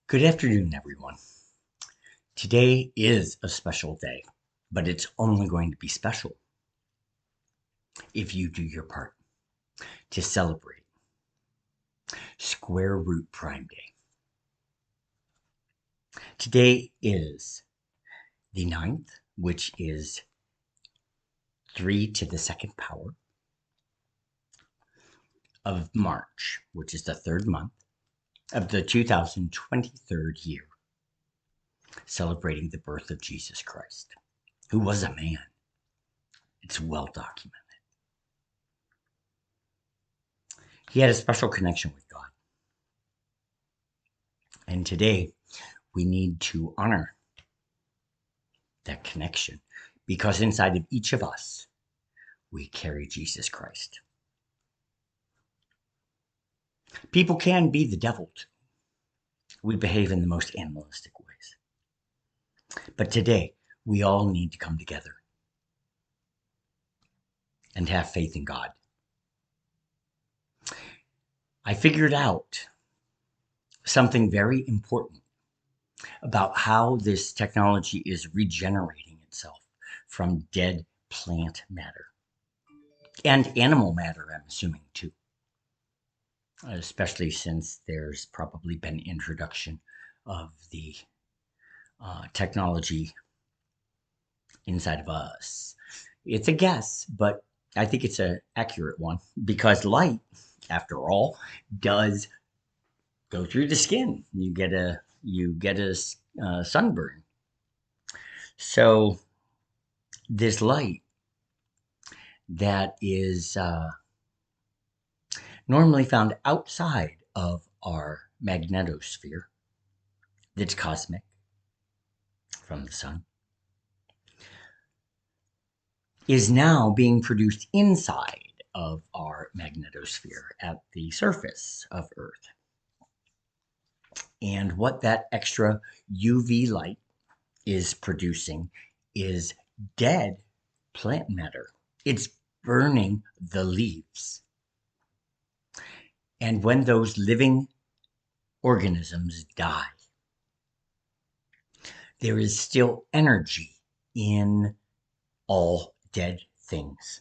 Good afternoon, everyone. Today is a special day, but it's only going to be special if you do your part to celebrate Square Root Prime Day. Today is the 9th, which is 3 to the second power of March, which is the third month of the 2023 year, celebrating the birth of Jesus Christ, who was a man. It's well documented. He had a special connection with God. And today, we need to honor that connection because inside of each of us, we carry Jesus Christ. People can be the devil too. We behave in the most animalistic ways. But today, we all need to come together and have faith in God. I figured out something very important about how this technology is regenerating itself from dead plant matter and animal matter, I'm assuming, too. Especially since there's probably been introduction of the technology inside of us. It's a guess, but I think it's an accurate one because light, after all, does go through the skin. You get a sunburn. So this light that is normally found outside of our magnetosphere, that's cosmic from the sun, is now being produced inside of our magnetosphere at the surface of Earth. And what that extra UV light is producing is dead plant matter. It's burning the leaves. And when those living organisms die, there is still energy in all dead things.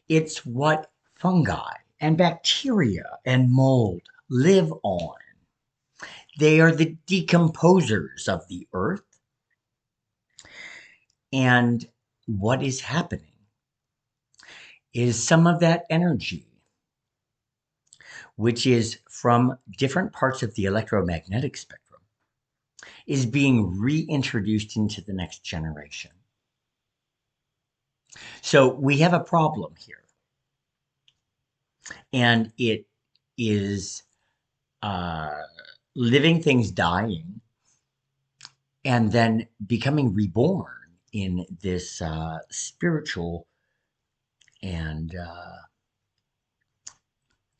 It's what fungi and bacteria and mold live on. They are the decomposers of the earth. And what is happening is some of that energy, which is from different parts of the electromagnetic spectrum, is being reintroduced into the next generation. So we have a problem here. And it is living things dying and then becoming reborn in this spiritual and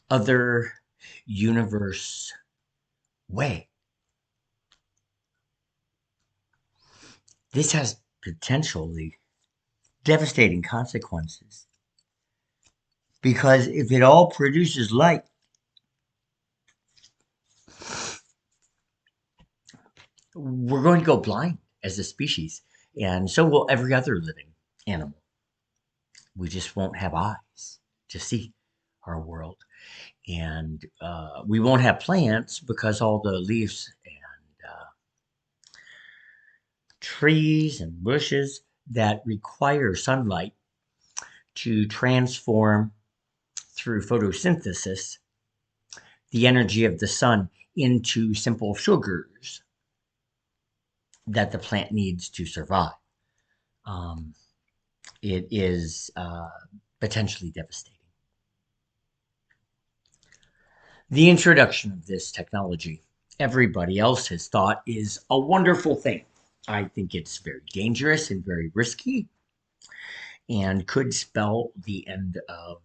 other universe way. This has potentially devastating consequences because if it all produces light, we're going to go blind as a species, and so will every other living animal. We just won't have eyes to see our world, and we won't have plants because all the leaves and trees and bushes that require sunlight to transform through photosynthesis the energy of the sun into simple sugars that the plant needs to survive. It is potentially devastating. The introduction of this technology, everybody else has thought, is a wonderful thing. I think it's very dangerous and very risky and could spell the end of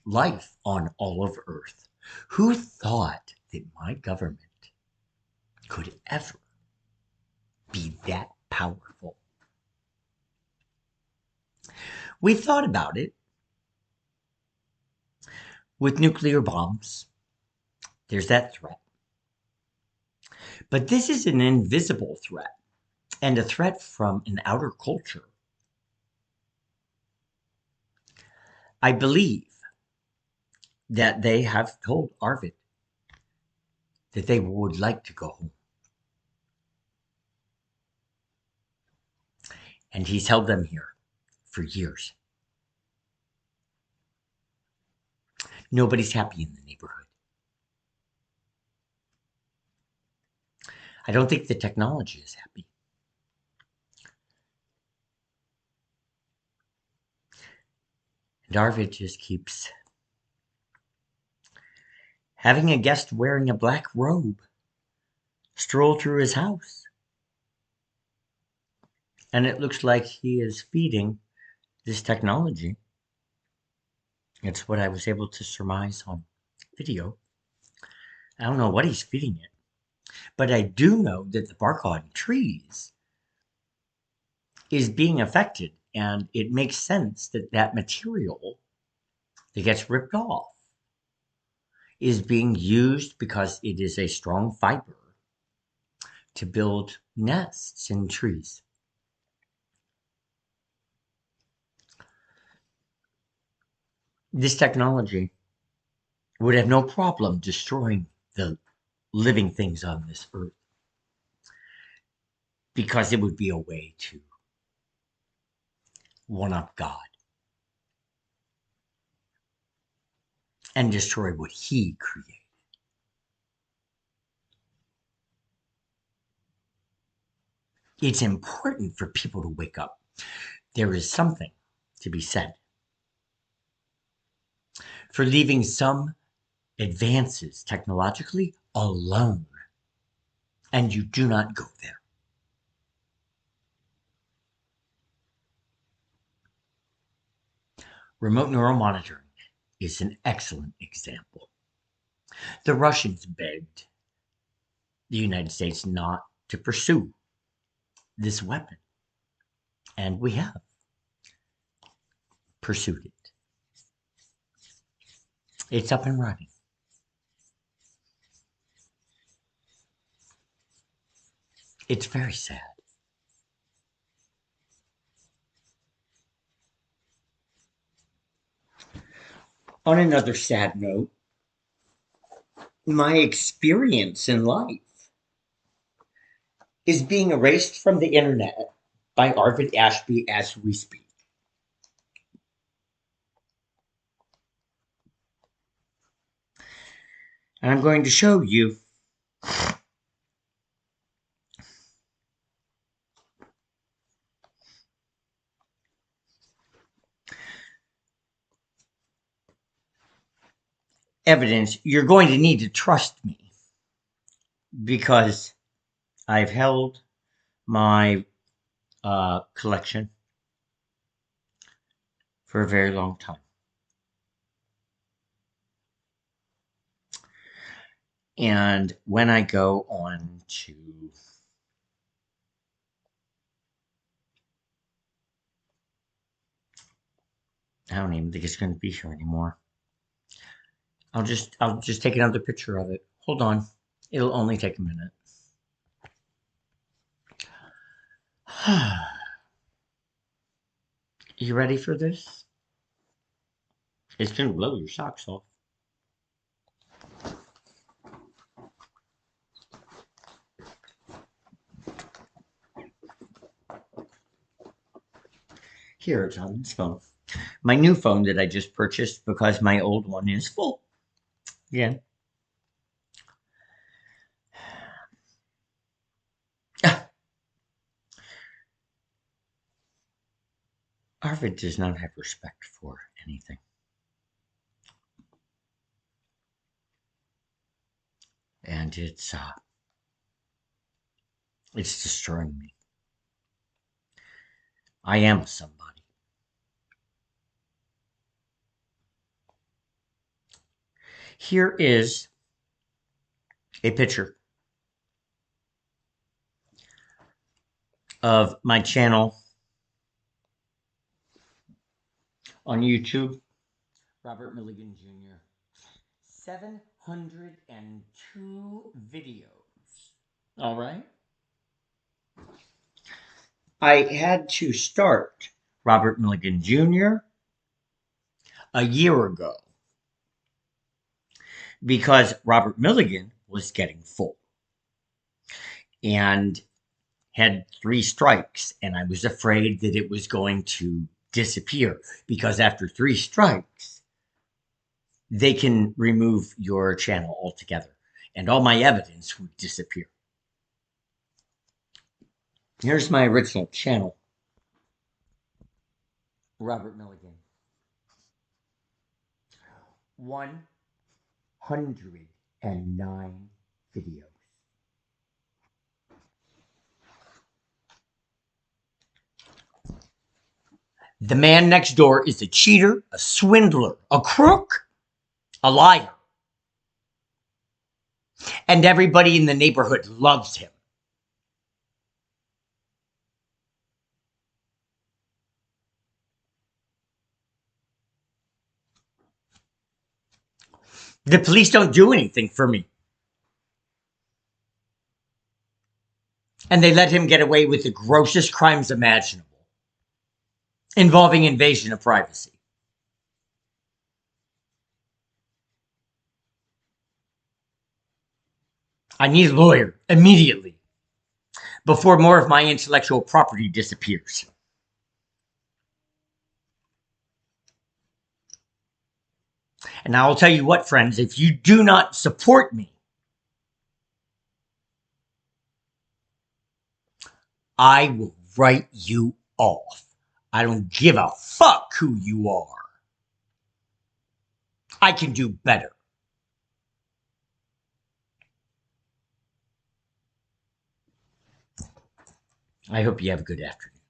life on all of Earth. Who thought that my government could ever be that powerful? We thought about it with nuclear bombs. There's that threat. But this is an invisible threat and a threat from an outer culture. I believe that they have told Arvid that they would like to go home. And he's held them here for years. Nobody's happy in the neighborhood. I don't think the technology is happy. And Arvid just keeps having a guest wearing a black robe stroll through his house. And it looks like he is feeding this technology. It's what I was able to surmise on video. I don't know what he's feeding it, but I do know that the bark on trees is being affected, and it makes sense that that material that gets ripped off is being used because it is a strong fiber to build nests in trees. This technology would have no problem destroying the living things on this earth because it would be a way to one-up God and destroy what he created. It's important for people to wake up. There is something to be said for leaving some advances technologically alone, and you do not go there. Remote neural monitoring is an excellent example. The Russians begged the United States not to pursue this weapon, and we have pursued it. It's up and running. It's very sad. On another sad note, my experience in life is being erased from the internet by Arvid Ashby as we speak. And I'm going to show you evidence. You're going to need to trust me because I've held my collection for a very long time. And when I go on to I don't even think it's going to be here anymore. I'll just take another picture of it. Hold on. It'll only take a minute. You ready for this? It's going to blow your socks off. Here, it's on this phone. My new phone that I just purchased because my old one is full. Again. Arvid does not have respect for anything. And it's destroying me. I am somebody. Here is a picture of my channel on YouTube, Robert Milligan Jr. 702 videos All right. I had to start Robert Milligan Jr. a year ago because Robert Milligan was getting full and had 3 strikes, and I was afraid that it was going to disappear because after 3 strikes, they can remove your channel altogether and all my evidence would disappear. Here's my original channel, Robert Milligan. 109 videos. The man next door is a cheater, a swindler, a crook, a liar. And everybody in the neighborhood loves him. The police don't do anything for me. And they let him get away with the grossest crimes imaginable, involving invasion of privacy. I need a lawyer immediately before more of my intellectual property disappears. And I will tell you what, friends, if you do not support me, I will write you off. I don't give a fuck who you are. I can do better. I hope you have a good afternoon.